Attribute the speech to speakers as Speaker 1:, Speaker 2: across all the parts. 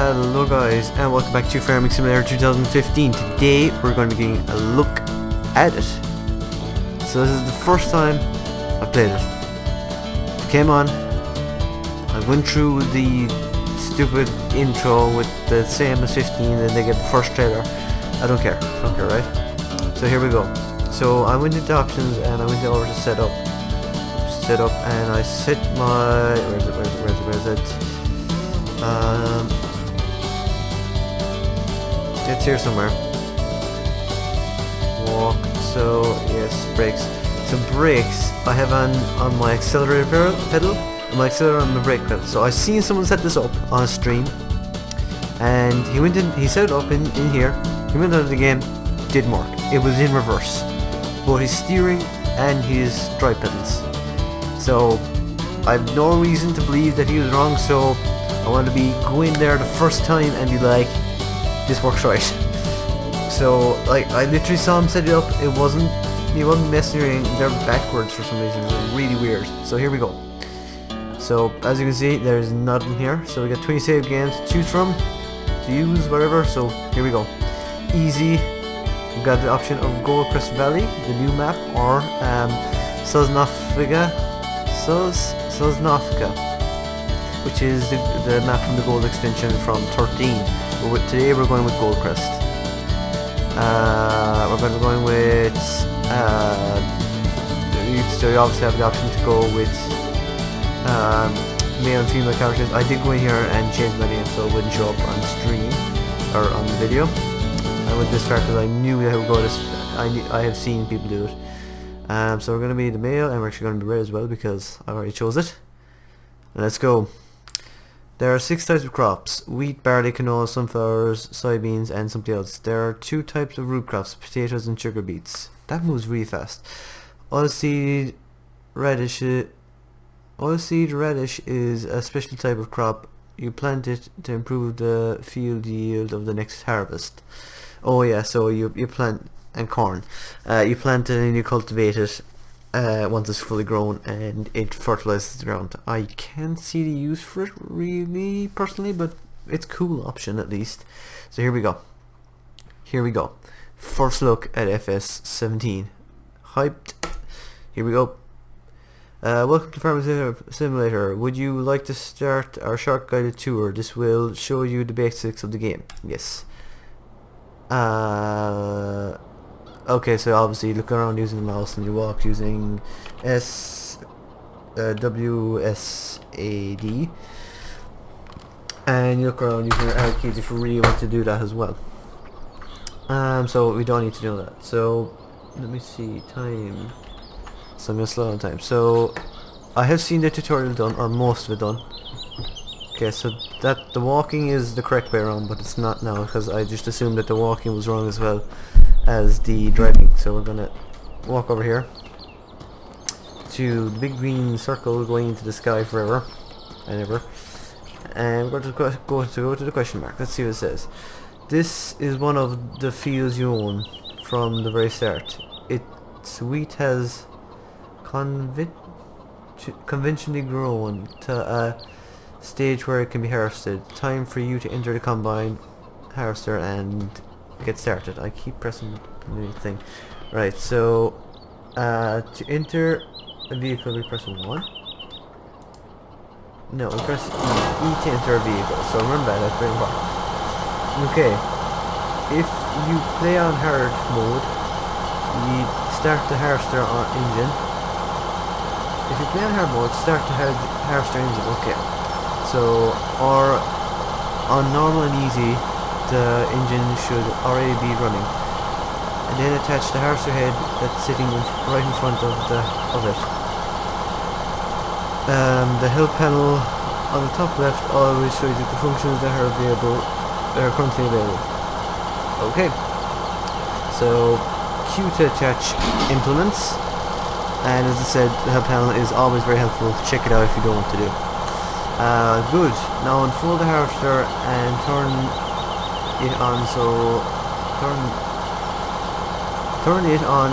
Speaker 1: Hello guys, and welcome back to Farming Simulator 2015. Today we're going to be getting a look at it. So this is the first time I've played it. Came on, I went through the stupid intro with the same as 15 and they get the first trailer. I don't care, right? So here we go. So I went into options and I went over to setup and I set my, where is it? It's here somewhere. Walk. So yes, brakes. So brakes I have on my accelerator pedal and my accelerator on my brake pedal. So I seen someone set this up on a stream, and he went in. He set it up in here. He went out of the game. Didn't work. It was in reverse. Both his steering and his drive pedals. So I have no reason to believe that he was wrong. So I want to be going there the first time and be like, this works right. So like I literally saw him set it up. He wasn't messing around there backwards for some reason. It was really weird. So here we go. So as you can see, there's nothing here. So we got 20 save games to choose from, to use, whatever. So here we go. Easy. We've got the option of Gold Crest Valley, the new map, or Sosnofka, which is the map from the Gold extension from 13. Today we're going with Gold Crest. We're going to be going with so you obviously have the option to go with male and female characters. I did go in here and change my name so it wouldn't show up on stream or on the video. I went this far because I knew that I would go this. I have seen people do it. So we're going to be the male, and we're actually going to be red as well because I already chose it. And let's go. There are 6 types of crops: wheat, barley, canola, sunflowers, soybeans, and something else. There are 2 types of root crops: potatoes and sugar beets. That moves really fast. Oilseed radish is a special type of crop. You plant it to improve the field yield of the next harvest. Oh yeah, so you plant, and corn. You plant it and you cultivate it once it's fully grown, and it fertilizes the ground. I can't see the use for it really personally, but it's a cool option at least. So here we go. First look at FS17. Hyped. Here we go. Welcome to Farming Simulator. Would you like to start our short guided tour? This will show you the basics of the game. Yes. Okay, so obviously you look around using the mouse and you walk using WSAD, and you look around using your arrow keys if you really want to do that as well. So we don't need to do that. So let me see time. So I'm gonna slow down time. So I have seen the tutorial done, or most of it done. Okay, so that the walking is the correct way around, but it's not now because I just assumed that the walking was wrong as well as the driving. So we're gonna walk over here to the big green circle going into the sky forever and ever, and we're going to go to the question mark. Let's see what it says. This is one of the fields you own from the very start. Its wheat has conventionally grown to a stage where it can be harvested. Time for you to enter the combine harvester and get started. I keep pressing the thing. Right, so to enter a vehicle we press 1. No, we press E to enter a vehicle. So remember that's very important. Okay, if you play on hard mode, you start the harvester on engine. If you play on hard mode, start the harvester engine. Okay. So, or on normal and easy, the engine should already be running. And then attach the harvester head that's sitting right in front of it. The help panel on the top left always shows you the functions that are currently available. Okay. So, Q to attach implements. And as I said, the help panel is always very helpful. Check it out if you don't want to do. Good. Now unfold the harvester and turn it on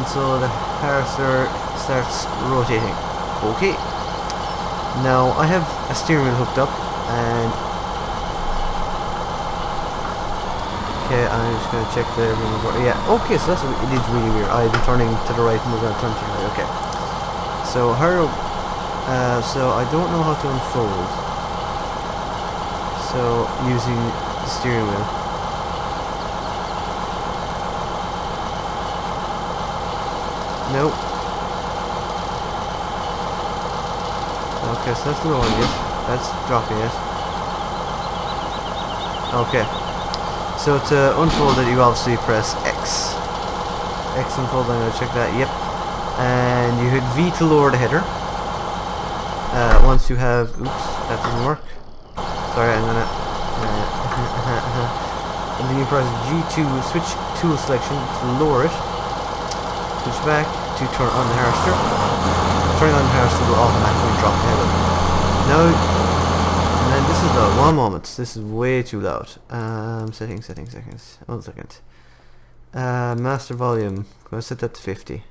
Speaker 1: so the harvester starts rotating. Okay. Now I have a steering wheel hooked up, and Okay, I'm just gonna check the everything. Yeah, okay, so it is really weird. I've been turning to the right and we're gonna turn to the right. Okay. So so I don't know how to unfold. So using the steering wheel. Nope. Okay, so that's lowering it. That's dropping it. Okay. So to unfold it, you obviously press X. X unfold, I'm gonna check that. Yep. And you hit V to lower the header. Once you have, oops, that doesn't work. Sorry, I'm gonna. And then you press G to switch tool selection to lower it. Switch back to turn on the harvester. Turning on the harvester will automatically drop the header. Now, and then this is loud. One moment. This is way too loud. Settings. 1 second. Master volume. I'm gonna set that to 50.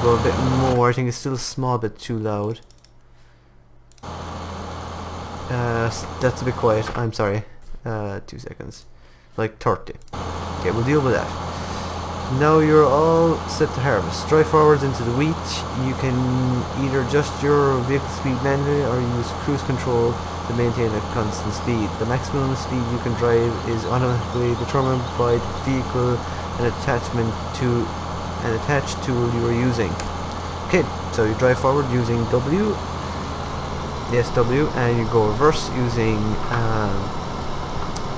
Speaker 1: We'll go a bit more. I think it's still a small bit too loud. That's a bit quiet. I'm sorry. 2 seconds. Like 30. Okay, we'll deal with that. Now you're all set to harvest. Drive forwards into the wheat. You can either adjust your vehicle speed manually or use cruise control to maintain a constant speed. The maximum speed you can drive is automatically determined by the vehicle and attached tool you are using. Okay, so you drive forward using W. Yes, W, and you go reverse using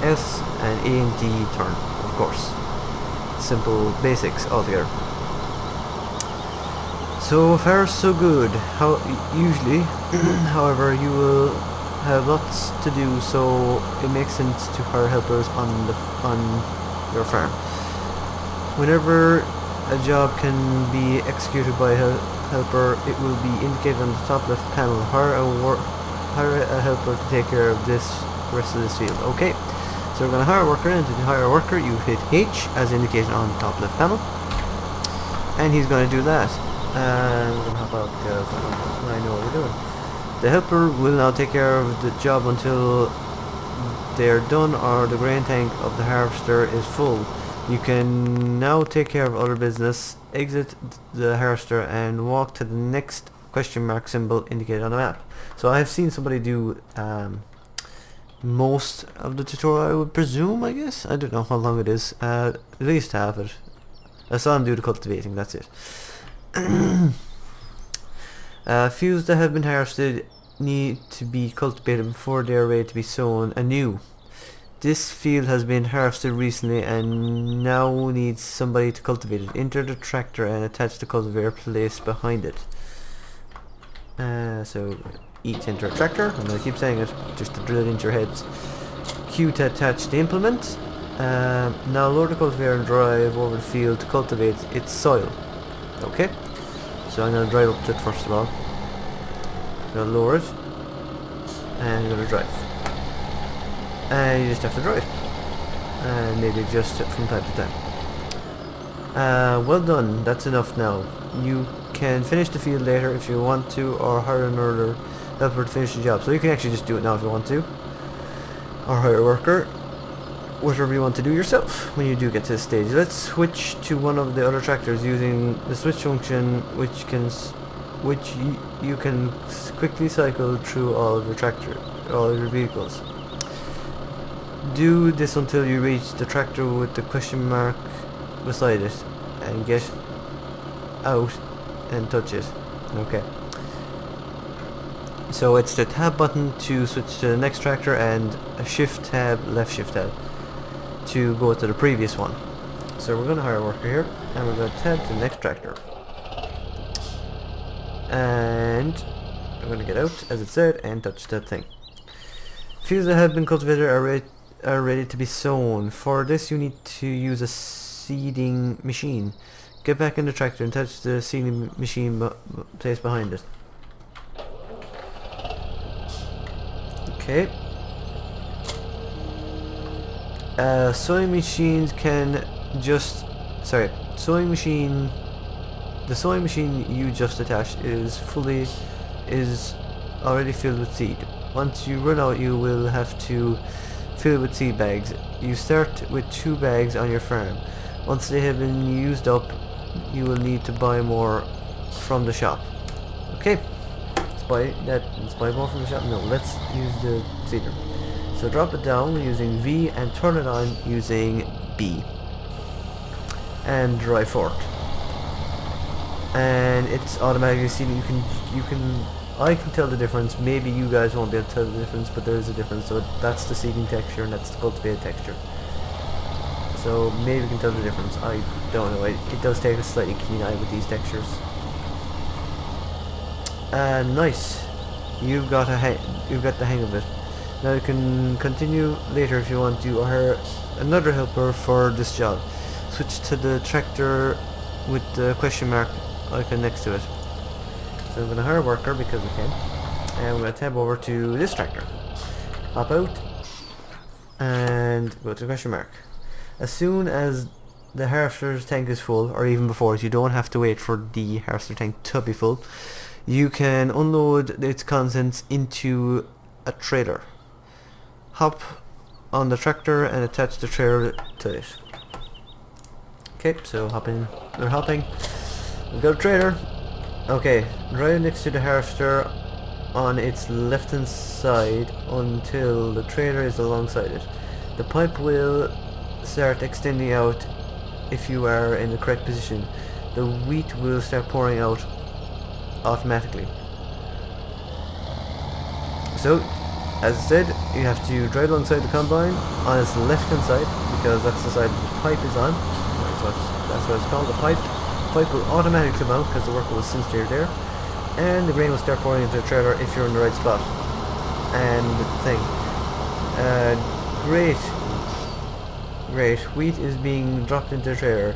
Speaker 1: S and A and D turn, of course. Simple basics altogether. So far so good. Usually, however, you will have lots to do, so it makes sense to hire helpers on your farm. Whenever a job can be executed by a helper, it will be indicated on the top left panel. Hire a helper to take care of this rest of this field. Okay. So we're going to hire a worker, and to hire a worker you hit H as indicated on the top left panel, and he's going to do that. And we're going to hop out because I know what we're doing. The helper will now take care of the job until they are done or the grain tank of the harvester is full. You can now take care of other business, exit the harvester and walk to the next question mark symbol indicated on the map. So I have seen somebody do most of the tutorial, I would presume, I guess. I don't know how long it is. At least half it. I saw him do the cultivating, that's it. Fields that have been harvested need to be cultivated before they are ready to be sown anew. This field has been harvested recently and now needs somebody to cultivate it. Enter the tractor and attach the cultivator placed behind it. So E to enter a tractor. I'm going to keep saying it just to drill it into your heads. Q to attach the implement. Now lower the cultivator and drive over the field to cultivate its soil. Okay, so I'm going to drive up to it first of all. I'm going to lower it and I'm going to drive. And you just have to drive. And maybe adjust it from time to time. Well done, that's enough now. You can finish the field later if you want to, or hire another helper to finish the job. So you can actually just do it now if you want to, or hire a worker, whatever you want to do yourself when you do get to this stage. Let's switch to one of the other tractors using the switch function, which you can quickly cycle through all of your vehicles. Do this until you reach the tractor with the question mark beside it and get out and touch it. Okay. So it's the tab button to switch to the next tractor and a shift tab, left shift tab to go to the previous one. So we're going to hire a worker here and we're going to tab to the next tractor. And we're going to get out as it said and touch that thing. Fields that have been cultivated are ready to be sown. For this you need to use a seeding machine. Get back in the tractor and touch the seeding machine placed behind it. Okay. Sowing machines can just... Sorry. The sowing machine you just attached is already filled with seed. Once you run out you will have to filled with seed bags. You start with 2 bags on your farm. Once they have been used up, you will need to buy more from the shop. Okay, let's buy that. Let's buy more from the shop. No, let's use the seeder. So drop it down using V and turn it on using B. And dry fort. And it's automatically seeding. I can tell the difference. Maybe you guys won't be able to tell the difference, but there is a difference. So that's the seeding texture and that's the cultivated texture. So maybe you can tell the difference. I don't know. It does take a slightly keen eye with these textures. Nice. You've got the hang of it. Now you can continue later if you want to hire another helper for this job. Switch to the tractor with the question mark icon next to it. So I'm going to hire a worker because we can. And we're going to tab over to this tractor. Hop out. And go to the question mark. As soon as the harvester's tank is full, or even before it, you don't have to wait for the harvester tank to be full. You can unload its contents into a trailer. Hop on the tractor and attach the trailer to it. Okay, so we're hopping. We've got a trailer. Okay, right next to the harvester on its left hand side until the trailer is alongside it. The pipe will start extending out if you are in the correct position. The wheat will start pouring out automatically. So, as I said, you have to drive alongside the combine on its left hand side because that's the side the pipe is on. That's what it's called, the pipe. The pipe will automatically come out because the worker will sense you're there, and the grain will start pouring into the trailer if you're in the right spot. And the thing, great, wheat is being dropped into the trailer.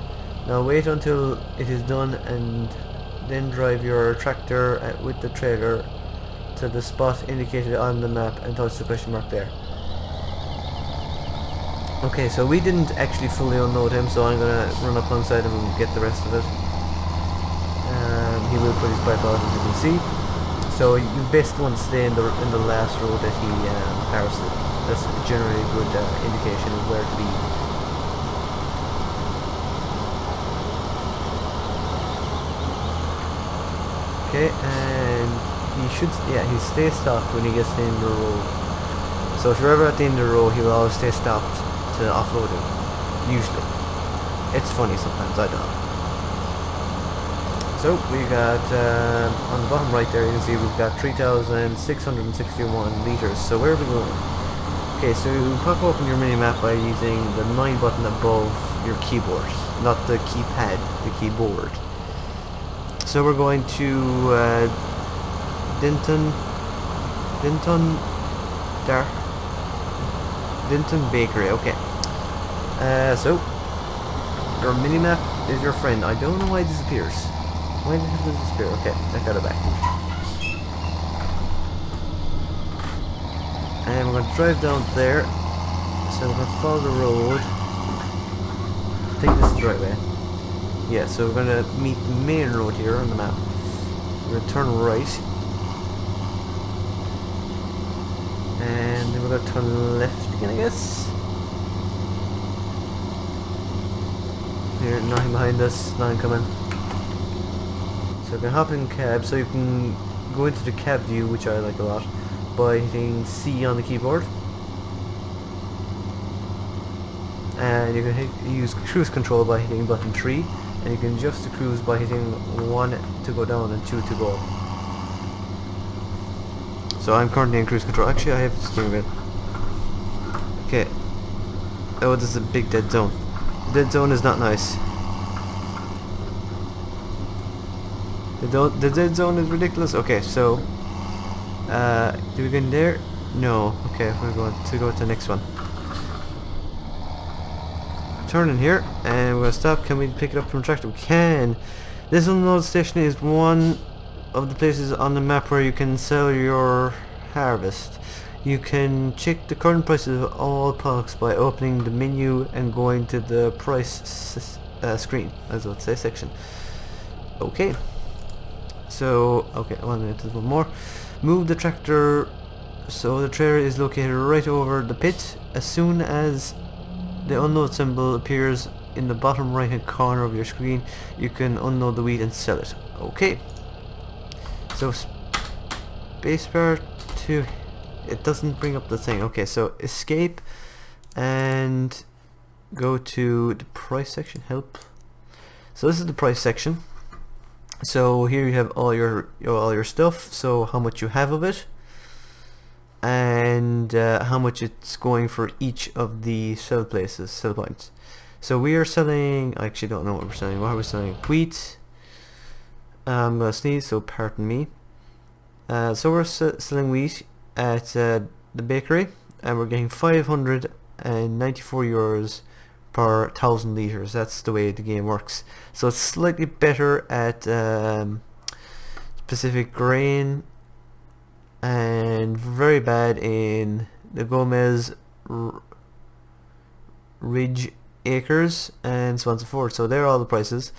Speaker 1: Now wait until it is done and then drive your tractor with the trailer to the spot indicated on the map and touch the question mark there. Okay, so we didn't actually fully unload him, so I'm gonna run up alongside him and get the rest of it. He will put his pipe out, as you can see. So you basically want to stay in the last row that he harvested. That's generally a good indication of where to be. Okay, and he stays stopped when he gets to the end of the row. So if you're ever at the end of the row, he will always stay stopped to offload it. Usually. It's funny sometimes, I don't know. So we got, on the bottom right there you can see we've got 3,661 litres. So where are we going? Okay, so you pop open your mini-map by using the 9 button above your keyboard. Not the keypad, the keyboard. So we're going to Denton Bakery. Okay. So your minimap is your friend. I don't know why it disappears. Why did it disappear? Okay, I got it back. And we're gonna drive down there. So we're gonna follow the road. I think this is the right way. Yeah, so we're gonna meet the main road here on the map. We're gonna turn right. And then we're gonna turn left again, I guess. Here, nothing behind us, nothing coming. So we're gonna hop in cab, so you can go into the cab view, which I like a lot, by hitting C on the keyboard. And you can use cruise control by hitting button 3. And you can adjust the cruise by hitting 1 to go down and 2 to go up. So I'm currently in cruise control. Actually, I have the steering wheel. Okay. Oh, this is a big dead zone. The dead zone is not nice. The dead zone is ridiculous. Okay, so do we go in there? No. Okay, we're going to go to the next one. Turn in here, and we're gonna stop. Can we pick it up from the tractor? We can. This unload station is one of the places on the map where you can sell your harvest. You can check the current prices of all products by opening the menu and going to the price screen, as I would say, section. Okay. So, okay, I want to do one more. Move the tractor So the trader is located right over the pit. As soon as the unload symbol appears in the bottom right hand corner of your screen, you can unload the wheat and sell it. Okay. So spacebar to... it doesn't bring up the thing. Okay, so escape and go to the price section. Help. So this is the price section. So here you have all your stuff. So how much you have of it, and how much it's going for each of the sell points. So we are selling, I actually don't know what we're selling. What are we selling? Wheat. I'm gonna sneeze, so pardon me. So we're selling wheat at the bakery, and we're getting 594 euros per 1,000 liters. That's the way the game works. So it's slightly better at specific grain, and very bad in the Gomez Ridge acres, and so on and so forth. So there are all the prices.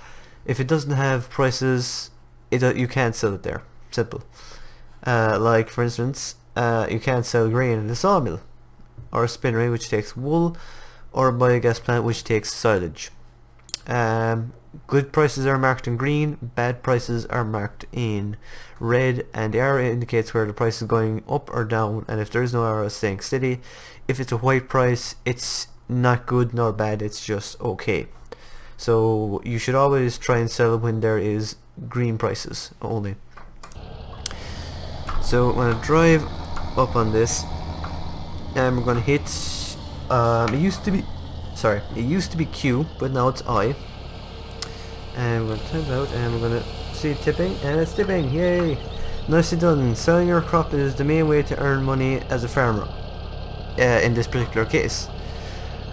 Speaker 1: If it doesn't have prices, you can't sell it there. Simple. Like for instance, you can't sell grain in a sawmill, or a spinnery which takes wool, or a biogas plant which takes silage. Good prices are marked in green, bad prices are marked in red, and the arrow indicates where the price is going up or down, and if there is no arrow, it's staying steady. If it's a white price, it's not good nor bad, it's just okay. So you should always try and sell when there is green prices only. So I'm going to drive up on this, and we're going to hit it used to be Q, but now it's I. And we're going to type out, and we're going to see tipping, and it's tipping, yay! Nicely done. Selling your crop is the main way to earn money as a farmer, in this particular case.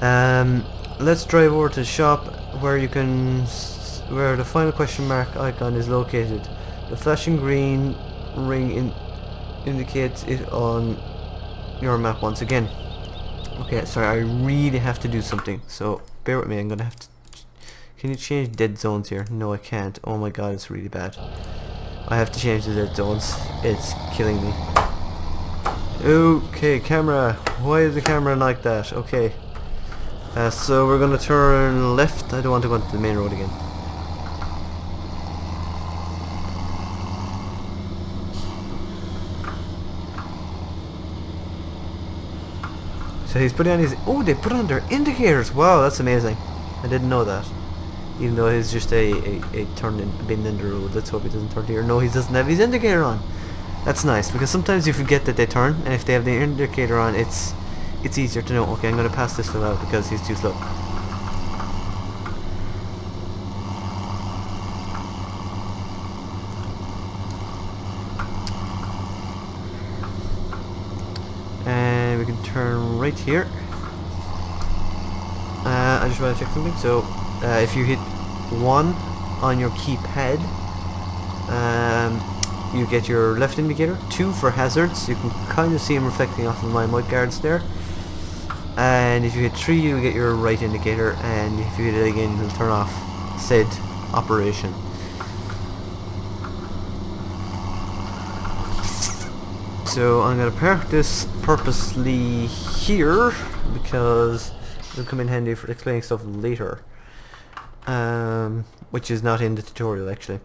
Speaker 1: Let's drive over to the shop where where the final question mark icon is located. The flashing green ring indicates it on your map once again. Okay, sorry, I really have to do something, so bear with me. I'm gonna have to... Can you change dead zones here? No, I can't. Oh my god, it's really bad. I have to change the dead zones. It's killing me. Okay, camera. Why is the camera like that? Okay. So we're gonna turn left. I don't want to go onto the main road again. So he's putting on his... Oh, they put on their indicators! Wow, that's amazing. I didn't know that. Even though it's just a bend in the road. Let's hope he doesn't turn here. No, he doesn't have his indicator on. That's nice, because sometimes you forget that they turn, and if they have the indicator on, it's easier to know. Okay, I'm going to pass this one out because he's too slow. And we can turn right here. I just want to check something. So if you hit 1 on your keypad, you get your left indicator. 2 for hazards. You can kind of see them reflecting off of my mud guards there. And if you hit 3, you get your right indicator, and if you hit it again, it'll turn off said operation. So I'm going to park this purposely here because it'll come in handy for explaining stuff later, which is not in the tutorial actually.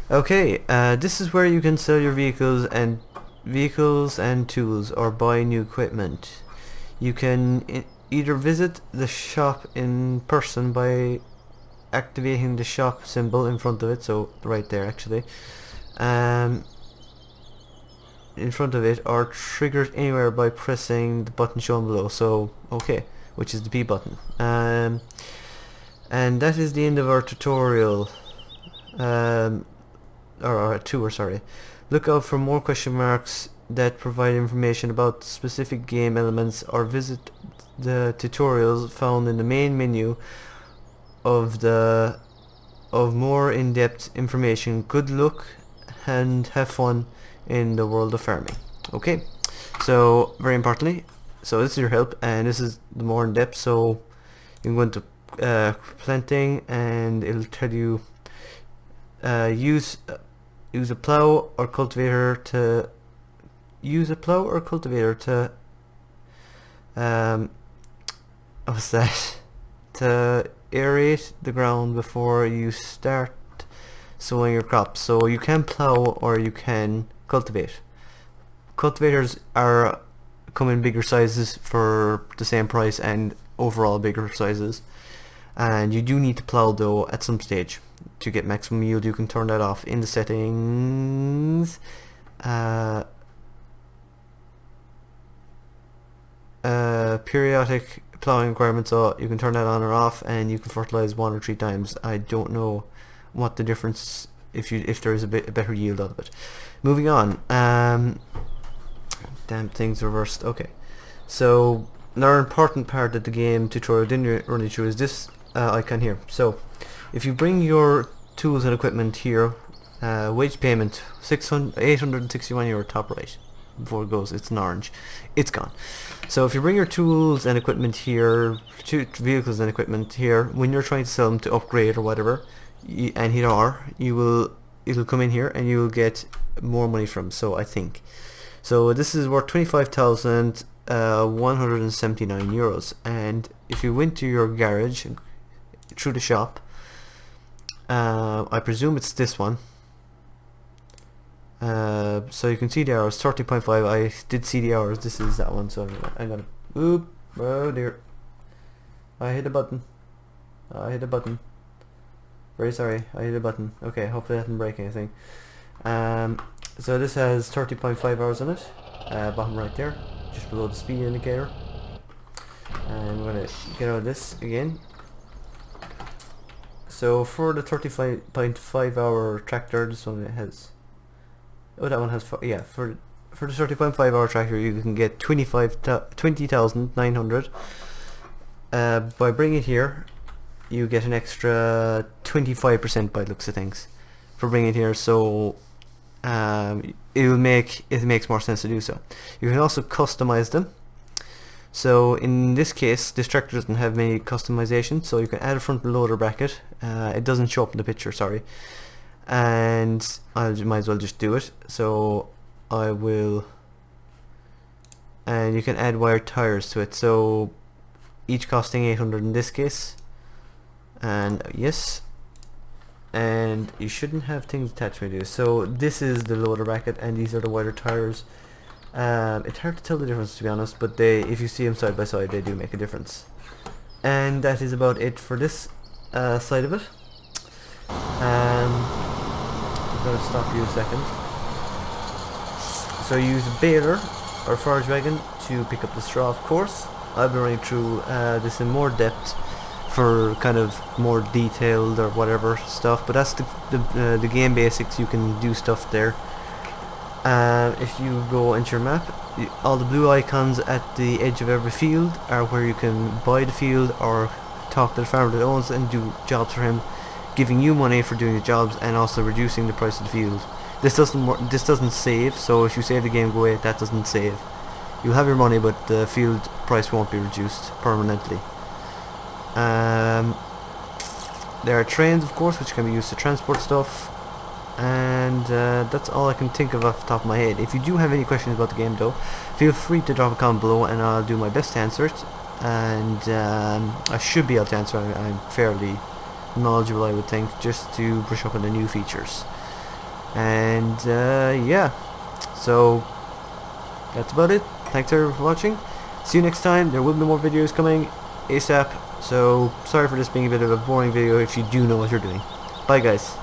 Speaker 1: Okay, this is where you can sell your vehicles and tools, or buy new equipment. You can either visit the shop in person by activating the shop symbol in front of it, so right there actually, in front of it, or trigger it anywhere by pressing the button shown below. So okay, which is the B button. And that is the end of our tutorial. Or tour, sorry. Look out for more question marks that provide information about specific game elements, or visit the tutorials found in the main menu of more in-depth information. Good luck and have fun in the world of farming. Okay, so very importantly, so this is your help, and this is the more in-depth. So you can go into planting, and it'll tell you use a plow or cultivator use a plow or cultivator to what's that? To aerate the ground before you start sowing your crops. So you can plow or you can cultivate. Cultivators come in bigger sizes for the same price and overall bigger sizes. And you do need to plow though at some stage to get maximum yield. You can turn that off in the settings. Periodic plowing requirements, so you can turn that on or off, and you can fertilize 1 or 3 times. I don't know what the difference, if there is a better yield out of it. Moving on. Damn, things reversed. Okay, so another important part of the game tutorial didn't run you through is this icon here. So if you bring your tools and equipment here, wage payment 861 euro top right. Before it goes, it's an orange, it's gone. So if you bring your tools and equipment here, vehicles and equipment here, when you're trying to sell them to upgrade or whatever, and hit R, it'll come in here and you will get more money from. So I think so this is worth 25,179 euros, and if you went to your garage through the shop, I presume it's this one. So you can see the hours, 30.5. I did see the hours. This is that one. So I'm gonna oop. Oh dear, I hit a button. Very sorry, I hit a button. Okay, hopefully that didn't break anything. So this has 30.5 hours on it, bottom right there, just below the speed indicator. And I'm gonna get out of this again. So for the 35.5 hour tractor, this one has. Oh, that one has for the 30.5 hour tractor you can get 20,900. By bringing it here, you get an extra 25% by the looks of things for bringing it here. So it makes more sense to do so. You can also customize them. So in this case, this tractor doesn't have many customizations, so you can add a front loader bracket. It doesn't show up in the picture, sorry. And I might as well just do it. So I will, and you can add wired tires to it, so each costing 800 in this case. And yes, and you shouldn't have things attached when you do. So this is the loader bracket and these are the wider tires. It's hard to tell the difference, to be honest, but if you see them side by side, they do make a difference. And that is about it for this side of it. I'm going to stop you a second. So you use a baler or forage wagon to pick up the straw, of course. I'll be running through this in more depth for kind of more detailed or whatever stuff, but that's the game basics. You can do stuff there. If you go into your map, all the blue icons at the edge of every field are where you can buy the field or talk to the farmer that owns it and do jobs for him, giving you money for doing the jobs and also reducing the price of the field. This doesn't save, so if you save the game, go away, that doesn't save. You'll have your money, but the field price won't be reduced permanently. There are trains, of course, which can be used to transport stuff. And that's all I can think of off the top of my head. If you do have any questions about the game though, feel free to drop a comment below and I'll do my best to answer it. And I should be able to answer it. I'm fairly knowledgeable, I would think, just to brush up on the new features. And yeah, so that's about it. Thanks everyone for watching. See you next time. There will be more videos coming ASAP, so sorry for this being a bit of a boring video if you do know what you're doing. Bye guys.